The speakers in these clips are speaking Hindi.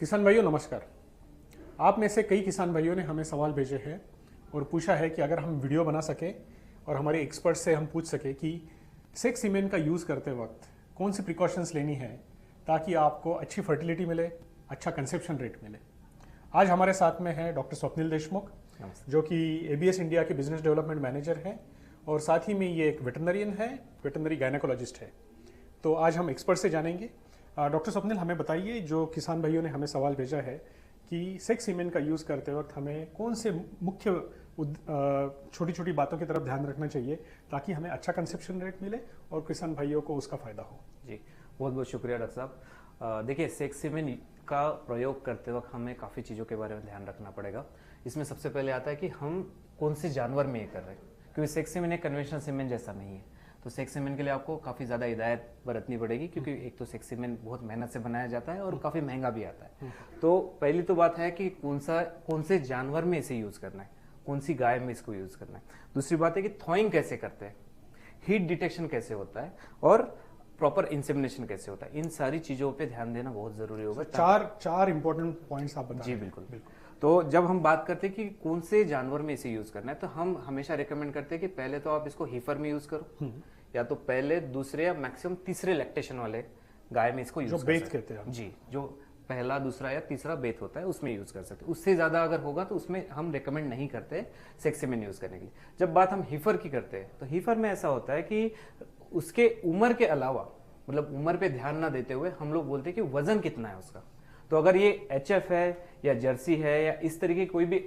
किसान भाइयों नमस्कार। आप में से कई किसान भाइयों ने हमें सवाल भेजे हैं और पूछा है कि अगर हम वीडियो बना सकें और हमारे एक्सपर्ट से हम पूछ सकें कि सेक्स सीमेन का यूज़ करते वक्त कौन सी प्रिकॉशंस लेनी है ताकि आपको अच्छी फर्टिलिटी मिले, अच्छा कंसेप्शन रेट मिले। आज हमारे साथ में है डॉक्टर स्वप्निल देशमुख, जो कि एबीएस इंडिया के बिजनेस डेवलपमेंट मैनेजर हैं और साथ ही में ये एक वेटरनरियन है, वेटरनरी गायनेकोलॉजिस्ट है। तो आज हम एक्सपर्ट से जानेंगे। डॉक्टर स्वप्निल, हमें बताइए, जो किसान भाइयों ने हमें सवाल भेजा है कि सेक्स सीमेन का यूज़ करते वक्त हमें कौन से मुख्य छोटी छोटी बातों की तरफ ध्यान रखना चाहिए ताकि हमें अच्छा कंसेप्शन रेट मिले और किसान भाइयों को उसका फ़ायदा हो। जी, बहुत बहुत शुक्रिया डॉक्टर साहब। देखिए, सेक्स सीमेन का प्रयोग करते वक्त हमें काफ़ी चीज़ों के बारे में ध्यान रखना पड़ेगा। इसमें सबसे पहले आता है कि हम कौन से जानवर में ये कर रहे हैं, क्योंकि सेक्स सीमेन एक कन्वेंशनल सीमेन जैसा नहीं है। तो सेक्स सीमेन के लिए आपको काफ़ी ज़्यादा हिदायत बरतनी पड़ेगी, क्योंकि एक तो सेक्स सीमेन बहुत मेहनत से बनाया जाता है और काफ़ी महंगा भी आता है। तो पहली तो बात है कि कौन से जानवर में इसे यूज़ करना है, कौन सी गाय में इसको यूज़ करना है। दूसरी बात है कि थॉइंग कैसे करते हैं, हीट डिटेक्शन कैसे होता है और प्रॉपर इंसेमिनेशन कैसे होता है। इन सारी चीज़ों पे ध्यान देना बहुत ज़रूरी होगा। चार इंपॉर्टेंट पॉइंट्स आप बताएं। जी बिल्कुल। तो जब हम बात करते हैं कि कौन से जानवर में इसे यूज़ करना है, तो हम हमेशा रिकमेंड करते हैं कि पहले तो आप इसको हीफर में यूज़ करो, या तो पहले, दूसरे या मैक्सिमम तीसरे लैक्टेशन वाले गाय में इसको यूज़ कर सकते हैं। बेथ कहते हैं जी, जो पहला, दूसरा या तीसरा बेथ होता है उसमें यूज़ कर सकते हैं। उससे ज़्यादा अगर होगा तो उसमें हम रिकमेंड नहीं करते सेक्स सीमेन यूज़ करने के लिए। जब बात हम हीफर की करते हैं तो हीफर में ऐसा होता है कि उसके उम्र के अलावा, मतलब उम्र पे ध्यान ना देते हुए, हम लोग बोलते हैं कि वजन कितना है उसका। तो अगर ये एचएफ है या जर्सी है या इस तरीके कोई भी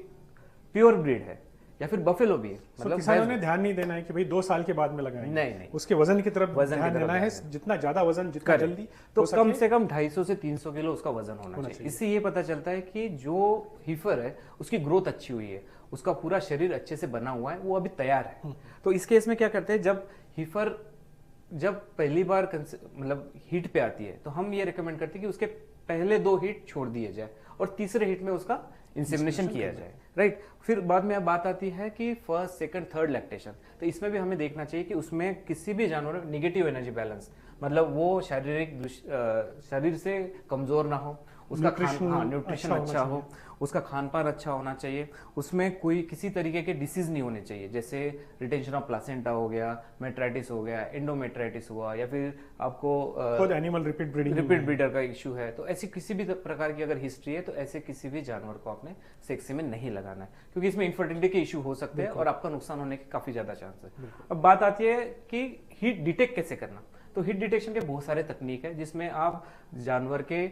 प्योर ब्रीड है या फिर बफेलो भी है, मतलब किसानों ने ध्यान नहीं देना है कि भाई 2 साल के बाद में लगाएंगे। नहीं, उसके वजन की तरफ ध्यान देना है। जितना ज्यादा वजन, जितना जल्दी, तो कम से कम 250 से 300 किलो उसका वजन होना चाहिए। इससे ये पता चलता है कि जो हीफर है उसकी ग्रोथ अच्छी हुई है, उसका पूरा शरीर अच्छे से बना हुआ है, वो अभी तैयार है। तो इस केस में क्या करते हैं, जब हीफर पहली बार मतलब हीट पे आती है तो हम ये रिकमेंड करते हैं कि उसके पहले 2 हीट छोड़ दिए जाए और तीसरे हीट में उसका इंसेमिनेशन किया जाए, राइट। फिर बाद में अब बात आती है कि फर्स्ट, सेकंड, थर्ड लैक्टेशन। तो इसमें भी हमें देखना चाहिए कि उसमें किसी भी जानवर में निगेटिव एनर्जी बैलेंस, मतलब वो शरीर से कमजोर ना हो, उसका न्यूट्रिशन अच्छा हो, उसका खान पान अच्छा होना चाहिए, उसमें कोई किसी तरीके के डिसीज नहीं होने चाहिए, जैसे रिटेंशन ऑफ प्लासेंटा हो गया, मेट्राइटिस हो गया, एंडोमेट्राइटिस हुआ, या फिर आपको एनिमल रिपीट ब्रीडर का इश्यू है। तो ऐसी किसी भी प्रकार की अगर हिस्ट्री है तो ऐसे किसी भी जानवर को आपने सेक्स सीमेन नहीं लगाना है, क्योंकि इसमें इनफर्टिलिटी के इश्यू हो सकते हैं और आपका नुकसान होने के काफी ज्यादा चांस है। अब बात आती है कि हीट डिटेक्ट कैसे करना। तो हीट डिटेक्शन के बहुत सारे तकनीक है, जिसमें आप जानवर के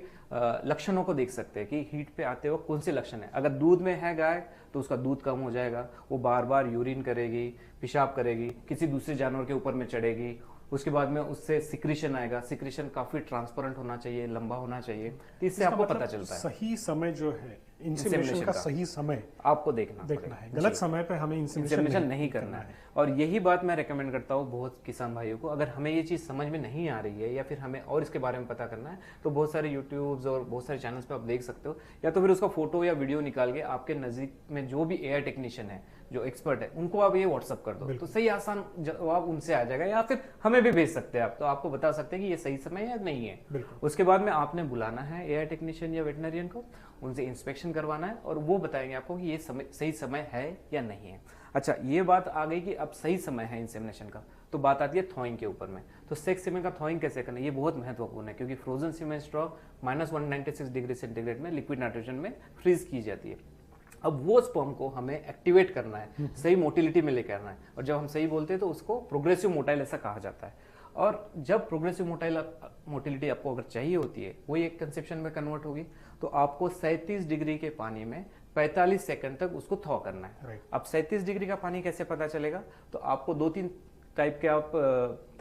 लक्षणों को देख सकते हैं कि हीट पे आते वक्त कौन से लक्षण है। अगर दूध में है गाय तो उसका दूध कम हो जाएगा, वो बार बार यूरिन करेगी, पेशाब करेगी, किसी दूसरे जानवर के ऊपर में चढ़ेगी, उसके बाद में उससे सिक्रीशन आएगा। सिक्रीशन काफी ट्रांसपेरेंट होना चाहिए, लंबा होना चाहिए, तो इससे आपको पता चलता है सही समय जो है इंसेमिनेशन का सही समय आपको देखना है। गलत समय पे हमें इंसेमिनेशन नहीं करना है। और यही बात मैं रेकमेंड करता हूँ बहुत किसान भाइयों को। अगर हमें ये चीज़ समझ में नहीं आ रही है या फिर हमें और इसके बारे में पता करना है, तो बहुत सारे यूट्यूब्स और बहुत सारे चैनल्स पे आप देख सकते हो, या तो फिर उसका फोटो या वीडियो निकाल के आपके नज़दीक में जो भी एआई टेक्नीशियन है, जो एक्सपर्ट है, उनको आप ये व्हाट्सअप कर दो, तो सही आसान जवाब उनसे आ जाएगा। या फिर हमें भी भेज सकते हैं आप, तो आपको बता सकते हैं कि ये सही समय है या नहीं है। उसके बाद में आपने बुलाना है एआई टेक्नीशियन या वेटनरियन को, उनसे इंस्पेक्शन करवाना है और वो बताएंगे आपको कि ये सही समय है या नहीं है। अच्छा, ये बात आ गई कि अब सही समय है इंसेमिनेशन का, तो बात आती है थॉइंग के ऊपर में। तो सेक्स सीमेन का थॉइंग कैसे करना है, ये बहुत महत्वपूर्ण है, क्योंकि फ्रोजन सीमेन स्ट्रॉ -196 डिग्री सेंटीग्रेड में लिक्विड नाइट्रोजन में फ्रीज की जाती है। अब वो स्पर्म को हमें एक्टिवेट करना है, सही मोटिलिटी में लेकर आना है। और जब हम सही बोलते हैं तो उसको प्रोग्रेसिव मोटाइल ऐसा कहा जाता है। और जब प्रोग्रेसिव मोटिलिटी आपको अगर चाहिए होती है, वो एक कंसेप्शन में कन्वर्ट होगी, तो आपको 37 डिग्री के पानी में 45 सेकंड तक उसको थॉ करना है। अब 37 डिग्री का पानी कैसे पता चलेगा, तो आपको 2-3 टाइप के आप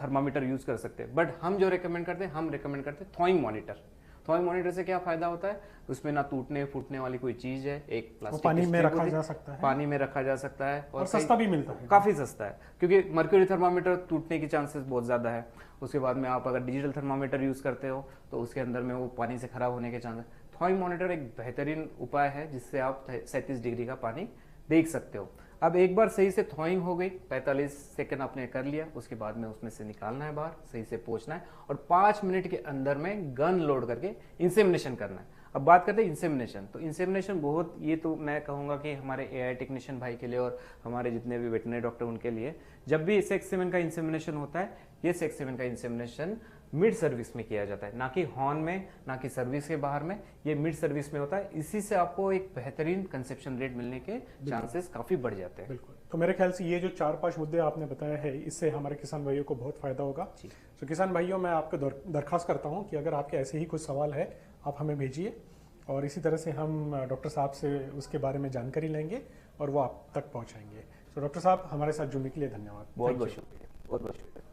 थर्मामीटर यूज कर सकते हैं, बट हम जो रिकमेंड करते हैं थॉइंग मॉनिटर। थॉइंग मॉनिटर से क्या फायदा होता है, उसमें ना टूटने फूटने वाली कोई चीज है, एक प्लास्टिक पानी में रखा जा सकता है, और सस्ता भी मिलता है, काफी सस्ता है, क्योंकि मर्क्यूरी थर्मामीटर टूटने की चांसेस बहुत ज्यादा है। उसके बाद में आप अगर डिजिटल थर्मामीटर यूज करते हो तो उसके अंदर में वो पानी से खराब होने के चांसेस। थॉइंग मॉनिटर एक बेहतरीन उपाय है जिससे आप 37 डिग्री का पानी देख सकते हो। अब एक बार सही से थॉइंग हो गई, 45 सेकंड आपने कर लिया, उसके बाद में उसमें से निकालना है बाहर, सही से पोंछना है और 5 मिनट के अंदर में गन लोड करके इंसेमिनेशन करना है। अब बात करते हैं इंसेमिनेशन। तो इंसेमिनेशन बहुत, ये तो मैं कहूँगा कि हमारे एआई टेक्नीशियन भाई के लिए और हमारे जितने भी वेटनरी डॉक्टर उनके लिए, जब भी सेक्स सीमेन का इंसेमिनेशन होता है, ये सेक्स सीमेन का इंसेमिनेशन मिड सर्विस में किया जाता है, ना कि हॉर्न में, ना कि सर्विस के बाहर में, ये मिड सर्विस में होता है। इसी से आपको एक बेहतरीन कंसेप्शन रेट मिलने के चांसेस काफी बढ़ जाते हैं। बिल्कुल। तो मेरे ख्याल से ये जो 4-5 मुद्दे आपने बताया है, इससे हमारे किसान भाइयों को बहुत फायदा होगा। तो किसान भाइयों, मैं आपको दरखास्त करता हूँ कि अगर आपके ऐसे ही कुछ सवाल है, आप हमें भेजिए और इसी तरह से हम डॉक्टर साहब से उसके बारे में जानकारी लेंगे और वो आप तक पहुँचाएंगे। तो डॉक्टर साहब, हमारे साथ जुड़ने के लिए धन्यवाद। बहुत बहुत शुक्रिया, बहुत बहुत शुक्रिया।